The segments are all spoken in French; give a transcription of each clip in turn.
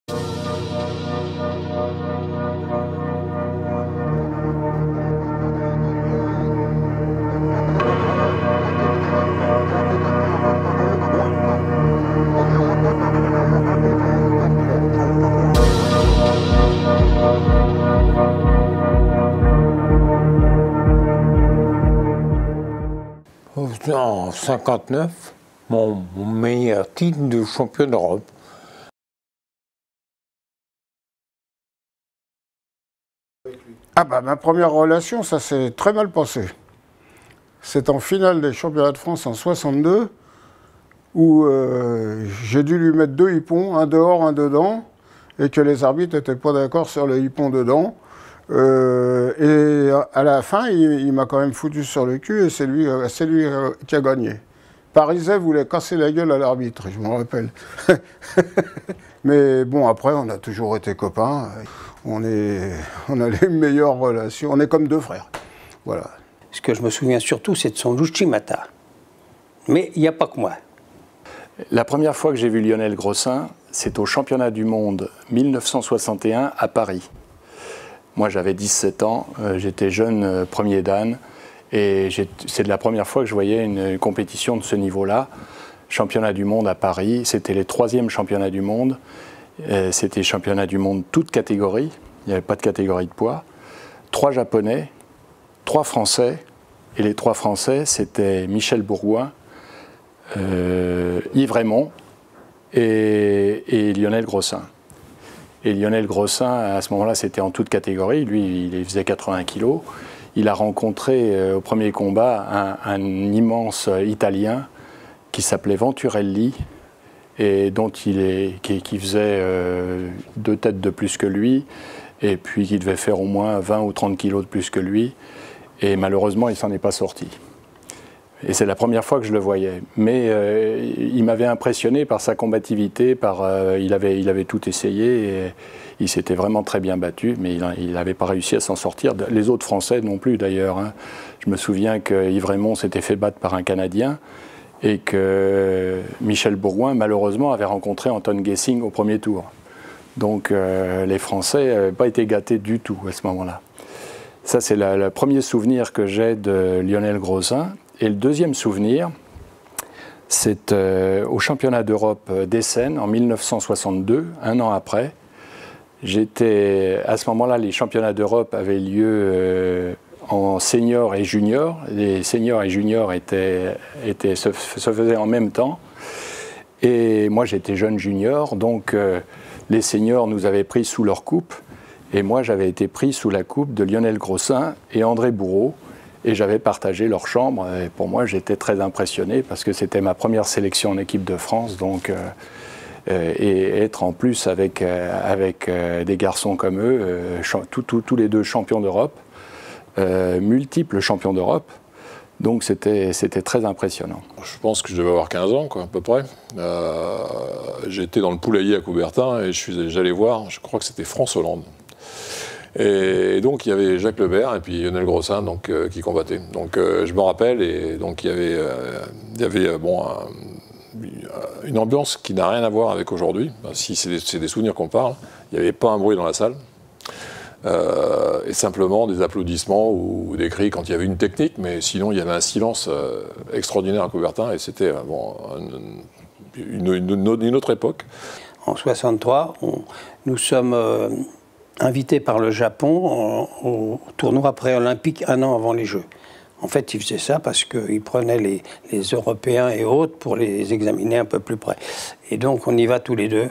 En 1959, mon meilleur titre de champion d'Europe. Ah bah ma première relation, ça s'est très mal passé. C'est en finale des championnats de France en 62 où j'ai dû lui mettre 2 hippons, un dehors, un dedans, et que les arbitres n'étaient pas d'accord sur le hippon dedans. Et à la fin, il m'a quand même foutu sur le cul et c'est lui qui a gagné. Pariset voulait casser la gueule à l'arbitre, je m'en rappelle. Mais bon, après, on a toujours été copains. On a les meilleures relations. On est comme 2 frères. Voilà. Ce que je me souviens surtout, c'est de son Uchimata. Mais il n'y a pas que moi. La première fois que j'ai vu Lionel Grossin, c'est au championnat du monde 1961 à Paris. Moi, j'avais 17 ans, j'étais jeune premier dan, et c'est la première fois que je voyais une compétition de ce niveau-là. Championnat du monde à Paris, c'était les 3e championnats du monde. C'était championnat du monde toutes catégories, il n'y avait pas de catégorie de poids. 3 Japonais, 3 Français, et les 3 Français, c'était Michel Bourgoin, Yves Raymond et Lionel Grossin. Et Lionel Grossin, à ce moment-là, c'était en toute catégorie. Lui, il faisait 80 kilos. Il a rencontré au premier combat un immense Italien qui s'appelait Venturelli et qui faisait 2 têtes de plus que lui et puis qui devait faire au moins 20 ou 30 kilos de plus que lui. Et malheureusement, il ne s'en est pas sorti. Et c'est la première fois que je le voyais. Mais il m'avait impressionné par sa combativité, il avait tout essayé et il s'était vraiment très bien battu, mais il n'avait pas réussi à s'en sortir. Les autres Français non plus d'ailleurs. Hein. Je me souviens que Yves Raymond s'était fait battre par un Canadien et que Michel Bourgoin, malheureusement, avait rencontré Anton Gessing au premier tour. Donc les Français n'avaient pas été gâtés du tout à ce moment-là. Ça, c'est le premier souvenir que j'ai de Lionel Grossin. Et le deuxième souvenir, c'est au championnat d'Europe d'Essen en 1962, un an après. À ce moment-là, les championnats d'Europe avaient lieu en senior et junior. Les seniors et juniors se faisaient en même temps. Et moi, j'étais jeune junior, donc les seniors nous avaient pris sous leur coupe. Et moi, j'avais été pris sous la coupe de Lionel Grossin et André Bourreau. Et j'avais partagé leur chambre. Et pour moi, j'étais très impressionné parce que c'était ma première sélection en équipe de France. Donc, et être en plus avec des garçons comme eux, tous les 2 champions d'Europe, multiples champions d'Europe. Donc c'était très impressionnant. Je pense que je devais avoir 15 ans, quoi, à peu près. J'étais dans le poulailler à Coubertin et j'allais voir, je crois que c'était France-Hollande. Et donc il y avait Jacques Lebert et puis Lionel Grossin donc, qui combattaient. Donc je me rappelle, et donc il y avait une ambiance qui n'a rien à voir avec aujourd'hui. Si c'est des souvenirs qu'on parle, il n'y avait pas un bruit dans la salle. Et simplement des applaudissements ou des cris quand il y avait une technique, mais sinon il y avait un silence extraordinaire à Coubertin et c'était une autre époque. En 1963, nous sommes invités par le Japon au tournoi pré-olympique un an avant les Jeux. En fait, ils faisaient ça parce qu'ils prenaient les Européens et autres pour les examiner un peu plus près. Et donc on y va tous les 2.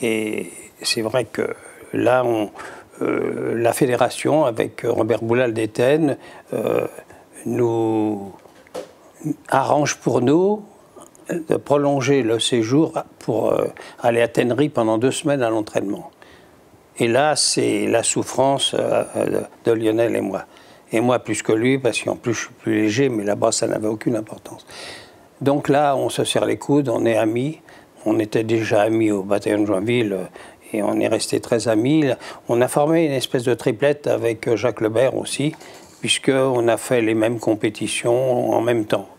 Et c'est vrai que là, la fédération, avec Robert Boulal d'Étienne, nous arrange pour nous de prolonger le séjour pour aller à Tenerife pendant 2 semaines à l'entraînement. Et là, c'est la souffrance de Lionel et moi. Et moi plus que lui, parce qu'en plus je suis plus léger, mais là-bas ça n'avait aucune importance. Donc là, on se serre les coudes, on est amis. On était déjà amis au bataillon de Joinville et on est restés très amis. On a formé une espèce de triplette avec Jacques Lebert aussi, puisqu'on a fait les mêmes compétitions en même temps.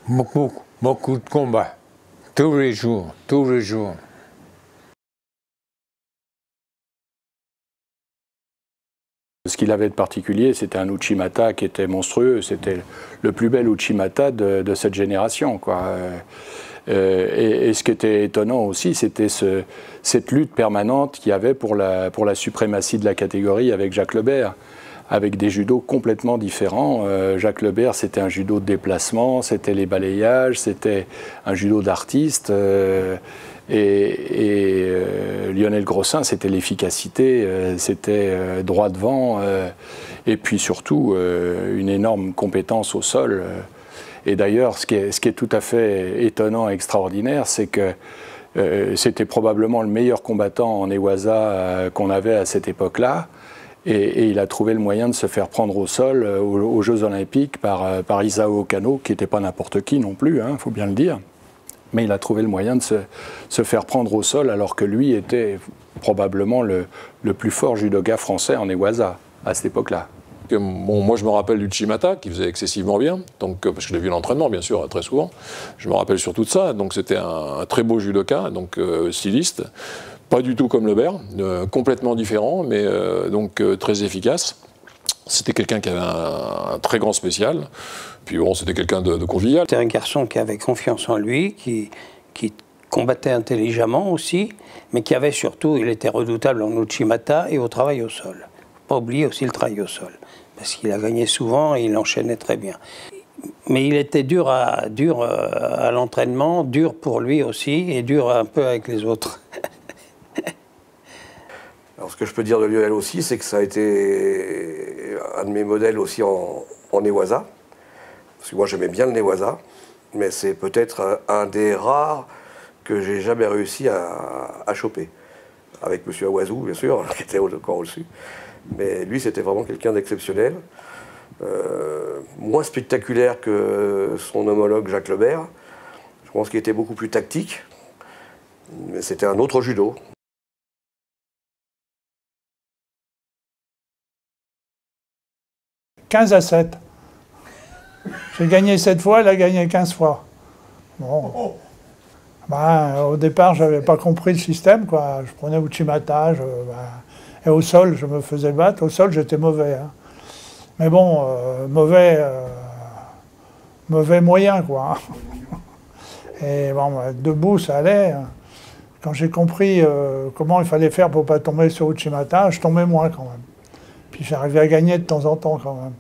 Beaucoup de combats. Tous les jours, tous les jours. Ce qu'il avait de particulier, c'était un Uchimata qui était monstrueux. C'était le plus bel Uchimata de cette génération, quoi. Et ce qui était étonnant aussi, c'était cette lutte permanente qu'il y avait pour la suprématie de la catégorie avec Jacques Le-Ber, avec des judos complètement différents. Jacques Le-Ber, c'était un judo de déplacement, c'était les balayages, c'était un judo d'artiste. Lionel Grossin, c'était l'efficacité, c'était droit devant, et puis surtout une énorme compétence au sol. Et d'ailleurs, ce qui est tout à fait étonnant et extraordinaire, c'est que c'était probablement le meilleur combattant en Newaza qu'on avait à cette époque-là. Et il a trouvé le moyen de se faire prendre au sol aux Jeux Olympiques par Isao Kano, qui n'était pas n'importe qui non plus, il faut bien le dire. Mais il a trouvé le moyen de se faire prendre au sol, alors que lui était probablement le plus fort judoka français en Newaza à cette époque-là. Bon, moi, je me rappelle du Chimata, qui faisait excessivement bien, donc, parce que je l'ai vu l'entraînement, bien sûr, très souvent. Je me rappelle surtout de ça. Donc, c'était un très beau judoka, donc styliste. Pas du tout comme Lebert, complètement différent, mais donc très efficace. C'était quelqu'un qui avait un très grand spécial. Puis bon, c'était quelqu'un de convivial. C'était un garçon qui avait confiance en lui, qui combattait intelligemment aussi, mais qui avait surtout, il était redoutable en Uchimata et au travail au sol. Pas oublier aussi le travail au sol, parce qu'il a gagné souvent et il enchaînait très bien. Mais il était dur à l'entraînement, dur pour lui aussi, et dur un peu avec les autres. Alors, ce que je peux dire de Lionel aussi, c'est que ça a été un de mes modèles aussi en Newaza. Parce que moi, j'aimais bien le Newaza, mais c'est peut-être un des rares que j'ai jamais réussi à choper. Avec M. Awazou, bien sûr, qui était encore au-dessus. Mais lui, c'était vraiment quelqu'un d'exceptionnel. Moins spectaculaire que son homologue Jacques Le-Ber. Je pense qu'il était beaucoup plus tactique. Mais c'était un autre judo. 15-7. J'ai gagné 7 fois, elle a gagné 15 fois. Bon. Ben, au départ, je n'avais pas compris le système, quoi. Je prenais Uchimata, et au sol, je me faisais battre. Au sol, j'étais mauvais. Hein. Mais bon, mauvais moyen, quoi. Et bon, debout, ça allait. Quand j'ai compris comment il fallait faire pour ne pas tomber sur Uchimata, je tombais moins quand même. Puis j'arrivais à gagner de temps en temps quand même.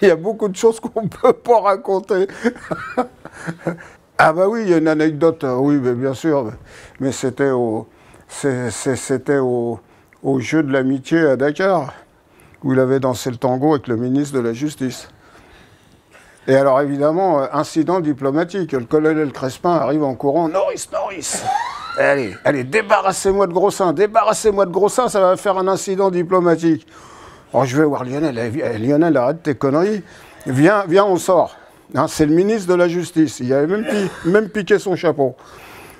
Il y a beaucoup de choses qu'on ne peut pas raconter. Ah bah oui, il y a une anecdote, oui, mais bien sûr. Mais c'était au jeu de l'amitié à Dakar, où il avait dansé le tango avec le ministre de la Justice. Et alors évidemment, incident diplomatique, le colonel Crespin arrive en courant, « Norris, Norris !» Allez, allez, débarrassez-moi de Grossin, ça va faire un incident diplomatique. Alors je vais voir Lionel, Lionel, arrête tes conneries, viens, on sort. Hein, c'est le ministre de la Justice, il avait même piqué son chapeau.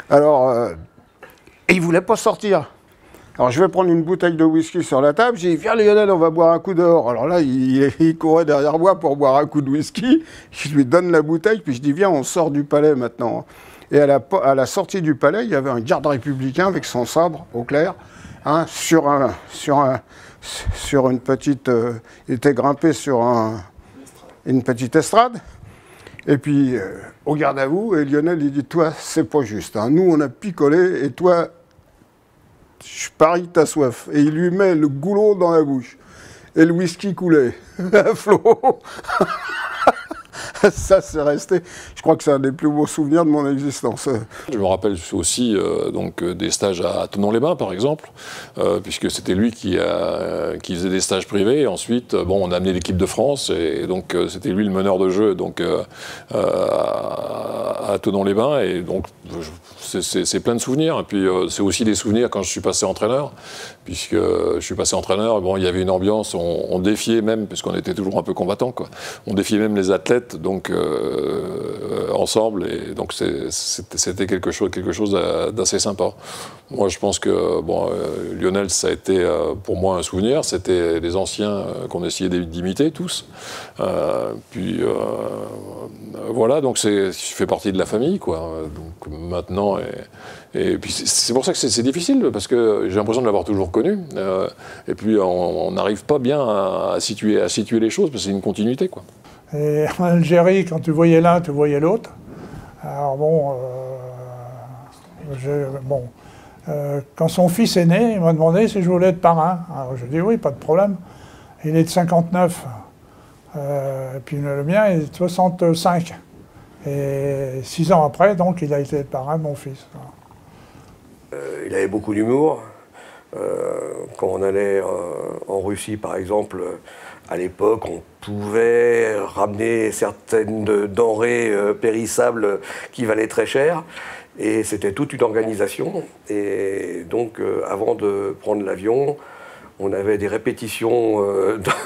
Alors, et il ne voulait pas sortir. Alors je vais prendre une bouteille de whisky sur la table, j'ai dit, viens Lionel, on va boire un coup dehors. Alors là, il courait derrière moi pour boire un coup de whisky, je lui donne la bouteille, puis je dis, viens, on sort du palais maintenant. Et à la sortie du palais, il y avait un garde républicain avec son sabre au clair, hein, sur une petite... il était grimpé sur une petite estrade. Et puis, au garde à vous, et Lionel, il dit, toi, c'est pas juste. Hein. Nous, on a picolé, et toi, je parie que t'as soif. Et il lui met le goulot dans la bouche. Et le whisky coulait à flot. Ça, c'est resté. Je crois que c'est un des plus beaux souvenirs de mon existence. Je me rappelle aussi donc, des stages à Thonon-les-Bains, par exemple, puisque c'était lui qui faisait des stages privés. Et ensuite, bon, on a amené l'équipe de France, et donc c'était lui le meneur de jeu donc, à Thonon-les-Bains. Et donc, c'est plein de souvenirs. Et puis, c'est aussi des souvenirs quand je suis passé entraîneur. Puisque je suis passé entraîneur, bon, il y avait une ambiance, on défiait même, puisqu'on était toujours un peu combattants, quoi. On défiait même les athlètes, donc ensemble, et donc c'était quelque chose d'assez sympa. Moi, je pense que bon, Lionel, ça a été pour moi un souvenir. C'était les anciens qu'on essayait d'imiter tous. Puis voilà, donc je fais partie de la famille, quoi. Donc maintenant. Et puis c'est pour ça que c'est difficile, parce que j'ai l'impression de l'avoir toujours connu. Et puis on n'arrive pas bien à situer les choses, parce que c'est une continuité, quoi. Et en Algérie, quand tu voyais l'un, tu voyais l'autre. Alors bon, quand son fils est né, il m'a demandé si je voulais être parrain. Alors j'ai dit oui, pas de problème. Il est de 59. Et puis le mien est de 65. Et 6 ans après, donc, il a été le parrain de mon fils. Il avait beaucoup d'humour. Quand on allait en Russie, par exemple, à l'époque, on pouvait ramener certaines denrées périssables qui valaient très cher. Et c'était toute une organisation. Et donc, avant de prendre l'avion, on avait des répétitions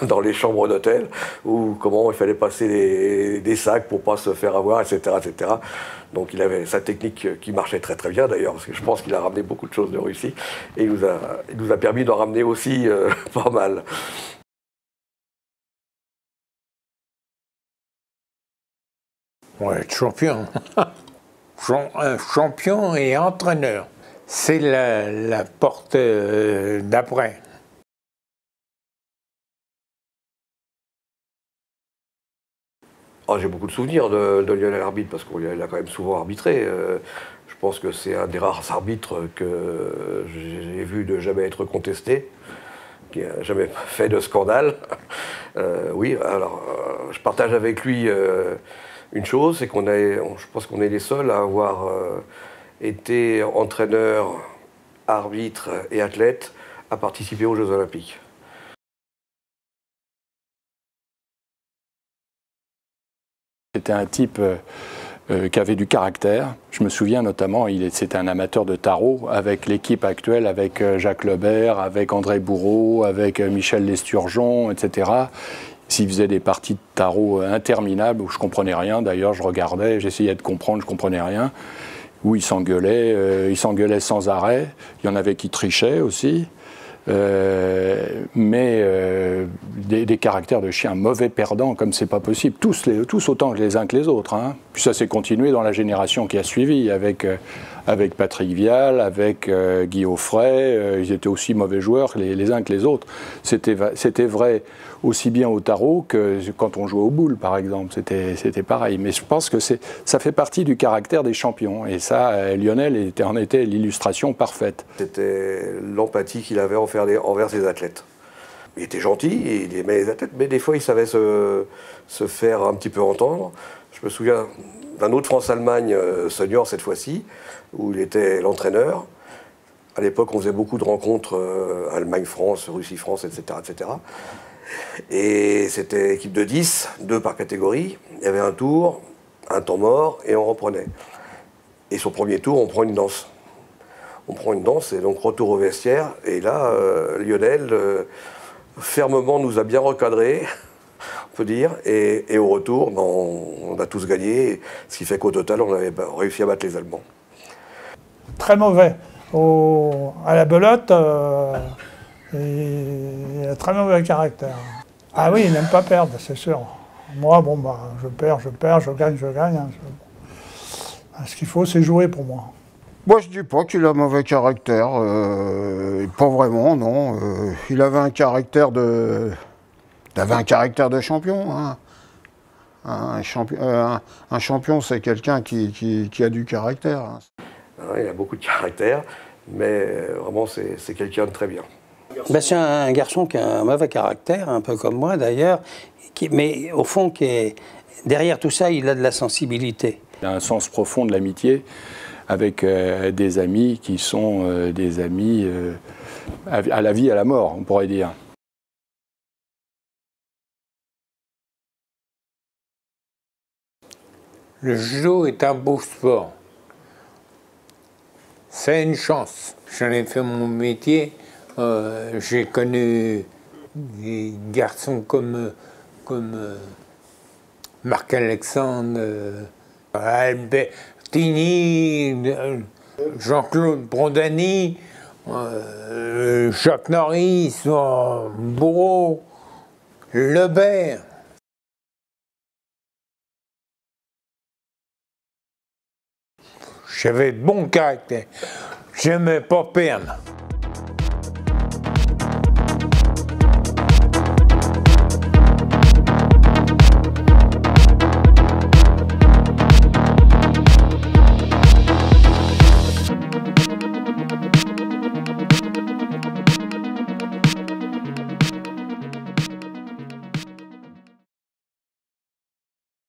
dans les chambres d'hôtel, où comment il fallait passer des sacs pour ne pas se faire avoir, etc., etc. Donc il avait sa technique qui marchait très très bien d'ailleurs, parce que je pense qu'il a ramené beaucoup de choses de Russie, et il nous a permis d'en ramener aussi pas mal. Ouais, champion. Champion et entraîneur. C'est la porte d'après. Oh, j'ai beaucoup de souvenirs de Lionel arbitre, parce qu'il a quand même souvent arbitré. Je pense que c'est un des rares arbitres que j'ai vu ne jamais être contesté, qui n'a jamais fait de scandale. Oui, alors je partage avec lui une chose, c'est je pense qu'on est les seuls à avoir été entraîneur, arbitre et athlète à participer aux Jeux Olympiques. C'était un type qui avait du caractère. Je me souviens notamment, c'était un amateur de tarot avec l'équipe actuelle, avec Jacques Lebert, avec André Bourreau, avec Michel Lesturgeon, etc. S'il faisait des parties de tarot interminables où je ne comprenais rien, d'ailleurs je regardais, j'essayais de comprendre, je ne comprenais rien, où il s'engueulait sans arrêt. Il y en avait qui trichaient aussi. Mais des caractères de chiens mauvais perdants, comme c'est pas possible, tous autant les uns que les autres, hein. Puis ça s'est continué dans la génération qui a suivi, avec Patrick Vial, avec Guy Offray, ils étaient aussi mauvais joueurs les uns que les autres. C'était vrai aussi bien au tarot que quand on jouait aux boules, par exemple, c'était pareil. Mais je pense que ça fait partie du caractère des champions, et ça, Lionel en était l'illustration parfaite. C'était l'empathie qu'il avait envers ses athlètes. Il était gentil, il aimait les athlètes, mais des fois il savait se faire un petit peu entendre. Je me souviens d'un autre France-Allemagne senior cette fois-ci, où il était l'entraîneur. À l'époque, on faisait beaucoup de rencontres Allemagne-France, Russie-France, etc., etc. Et c'était équipe de 10, 2 par catégorie. Il y avait un tour, un temps mort, et on reprenait. Et sur le premier tour, on prend une danse. On prend une danse, et donc retour au vestiaire. Et là, Lionel, fermement, nous a bien recadrés, on peut dire. Et au retour, on a tous gagné. Ce qui fait qu'au total, on avait réussi à battre les Allemands. Très mauvais. À la belote, il a très mauvais caractère. Ah oui, il n'aime pas perdre, c'est sûr. Moi, bon, je perds, je gagne. Hein. Ce qu'il faut, c'est jouer pour moi. Moi, je dis pas qu'il a mauvais caractère. Pas vraiment, non. Il avait un caractère de champion. Hein. Un champion, c'est quelqu'un qui a du caractère. Hein. Il a beaucoup de caractère, mais vraiment, c'est quelqu'un de très bien. C'est un garçon qui a un mauvais caractère, un peu comme moi d'ailleurs, mais au fond, derrière tout ça, il a de la sensibilité. Il a un sens profond de l'amitié avec des amis qui sont des amis à la vie, à la mort, on pourrait dire. Le judo est un beau sport. c'est une chance. J'en ai fait mon métier. J'ai connu des garçons comme Marc-Alexandre, Albertini, Jean-Claude Brondani, Jacques Norris, Bourreau, Lebert. J'avais de bon caractère. J'aimais pas perdre.